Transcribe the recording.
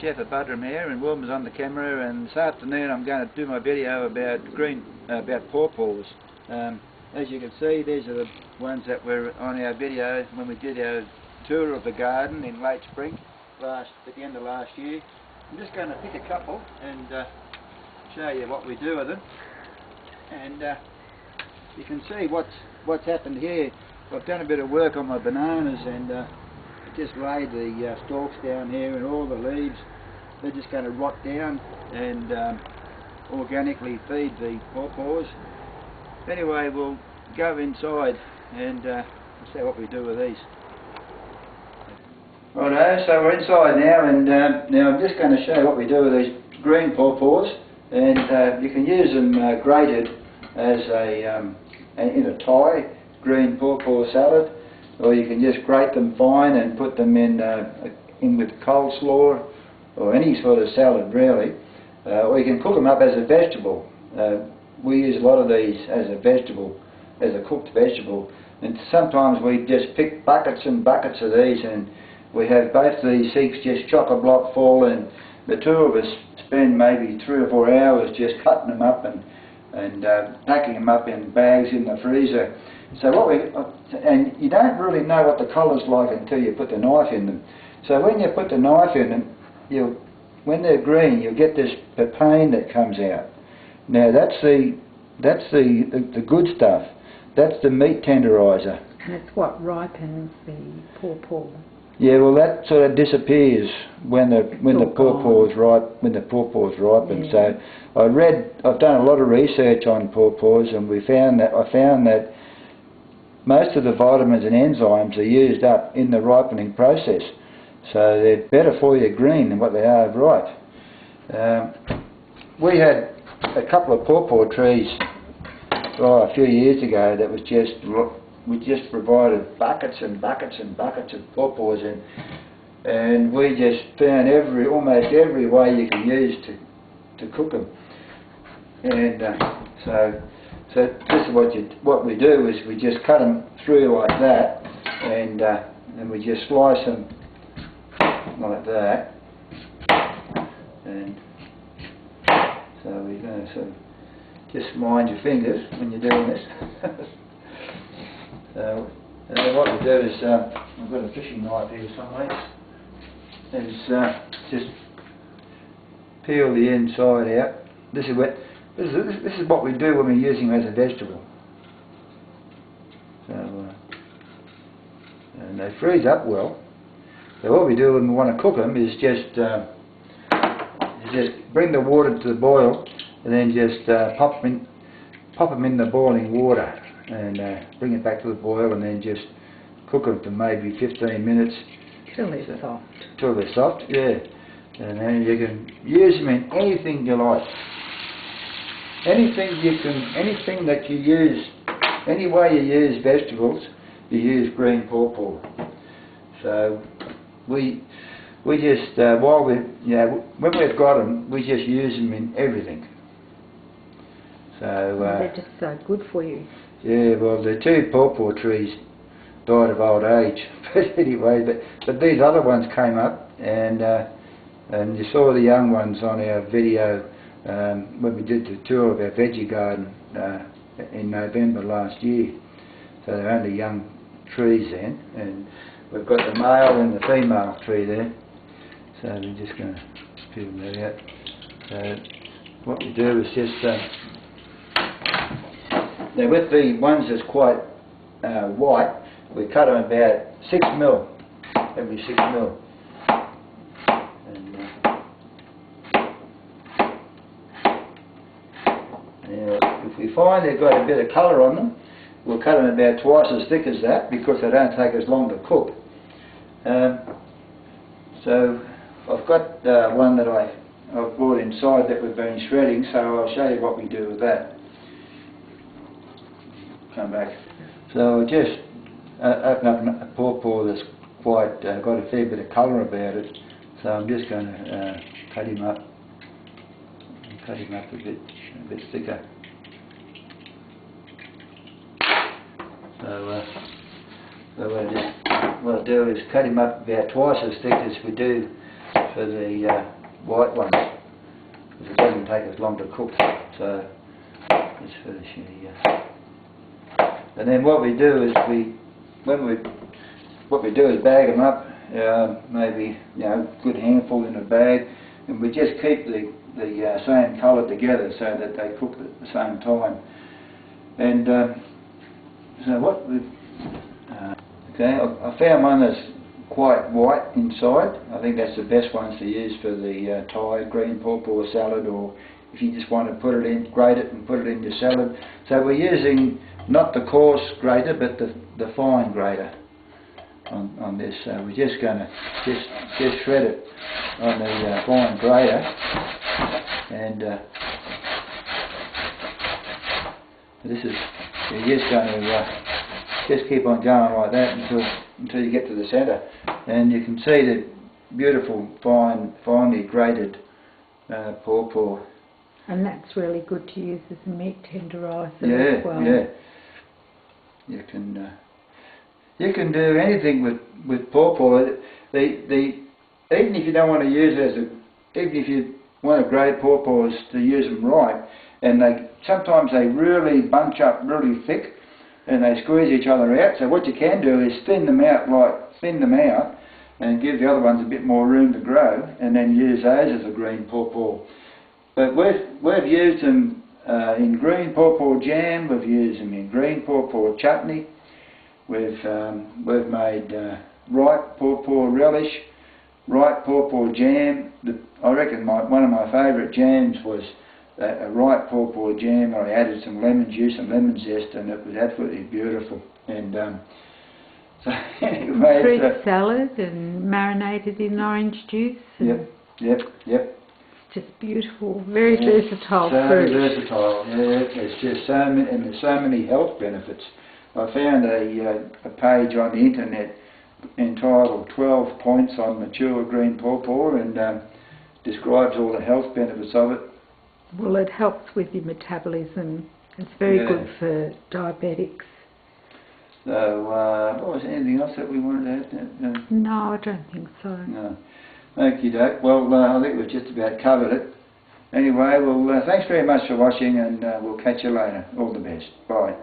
Chef at Budrum here, and Wilma's on the camera, and this afternoon I'm going to do my video about about pawpaws. As you can see, these are the ones that were on our video when we did our tour of the garden in late spring, at the end of last year. I'm just going to pick a couple and show you what we do with them, and you can see what's happened here. I've done a bit of work on my bananas, and just laid the stalks down here, and all the leaves, they're just going to rot down and organically feed the pawpaws. Anyway, we'll go inside and see what we do with these. Righto, so we're inside now, and now I'm just going to show you what we do with these green pawpaws. And you can use them grated as in a Thai green pawpaw salad, or you can just grate them fine and put them in with coleslaw or any sort of salad really, or you can cook them up as a vegetable. We use a lot of these as a vegetable, as a cooked vegetable, and sometimes we just pick buckets and buckets of these, and we have both these sinks just chock-a-block full, and the two of us spend maybe 3 or 4 hours just cutting them up and packing them up in bags in the freezer. So and you don't really know what the colour's like until you put the knife in them. So when you put the knife in them, when they're green, you'll get this papain that comes out. Now that's the good stuff. That's the meat tenderizer. And it's what ripens the pawpaw. Yeah, well that sort of disappears when the pawpaws ripen. Yeah. So I've done a lot of research on pawpaws, and I found that most of the vitamins and enzymes are used up in the ripening process. So they're better for you green than what they are ripe. We had a couple of pawpaw trees a few years ago that was we just provided buckets and buckets and buckets of pawpaws in, and we just found almost every way you can use to cook them. And so this is what we do is we just cut them through like that, and then we just slice them like that, and so we're going to sort of just mind your fingers when you're doing this. So what we do is, I've got a fishing knife here somewhere, is just peel the inside out. This is what we do when we're using them as a vegetable. So and they freeze up well. So what we do when we want to cook them is just bring the water to the boil, and then just pop them in the boiling water, and bring it back to the boil, and then just cook them for maybe 15 minutes. Till they're soft. Till they're soft, yeah. And then you can use them in anything you like. Anything that you use, any way you use vegetables, you use green pawpaw. So we just when we've got them, we just use them in everything. So they're just so good for you. Yeah, well, the 2 pawpaw trees died of old age, but anyway, but these other ones came up, and you saw the young ones on our video when we did the tour of our veggie garden in November last year. So they're only young trees then, and we've got the male and the female tree there. So we're just going to peel that out. So what we do is just now with the ones that's quite white, we cut them about 6 mil, every 6 mil. And now if we find they've got a bit of colour on them, we'll cut them about twice as thick as that, because they don't take as long to cook. So I've got one that I've brought inside that we've been shredding, so I'll show you what we do with that. Come back. So I'll just open up a pawpaw that's quite got a fair bit of colour about it. So I'm just going to cut him up a bit thicker. So what I'll do is cut him up about twice as thick as we do for the white ones, because it doesn't take as long to cook. So let's finish here. And then what we do is bag them up, maybe good handful in a bag, and we just keep the same colour together so that they cook at the same time. And so what we okay, I found one that's quite white inside. I think that's the best ones to use for the Thai green pawpaw salad, or if you just want to put it in, grate it and put it in your salad. So we're using not the coarse grater but the fine grater on this. So we're just going to just shred it on the fine grater, and this is, you're just going to just keep on going like that until you get to the centre, and you can see the beautiful finely grated pawpaw. And that's really good to use as a meat tenderiser as well. Yeah. You can do anything with pawpaw. Even if you don't want to use it even if you want to grate pawpaws to use them right, and sometimes they really bunch up really thick and they squeeze each other out. So what you can do is thin them out and give the other ones a bit more room to grow, and then use those as a green pawpaw. But we've used them in green pawpaw jam. We've used them in green pawpaw chutney. We've made ripe pawpaw relish, ripe pawpaw jam. I reckon one of my favourite jams was a ripe pawpaw jam, where I added some lemon juice and lemon zest, and it was absolutely beautiful. And so anyway, fruit salad and marinated in orange juice. Yep. Just beautiful, very versatile so fruit. Versatile, yeah. It's just there's so many health benefits. I found a page on the internet entitled 12 Points on Mature Green Pawpaw, and describes all the health benefits of it. Well, it helps with your metabolism. It's very good for diabetics. So, what was anything else that we wanted to add? No, I don't think so. No. Okie doke. Well, I think we've just about covered it. Anyway, well, thanks very much for watching, and we'll catch you later. All the best. Bye.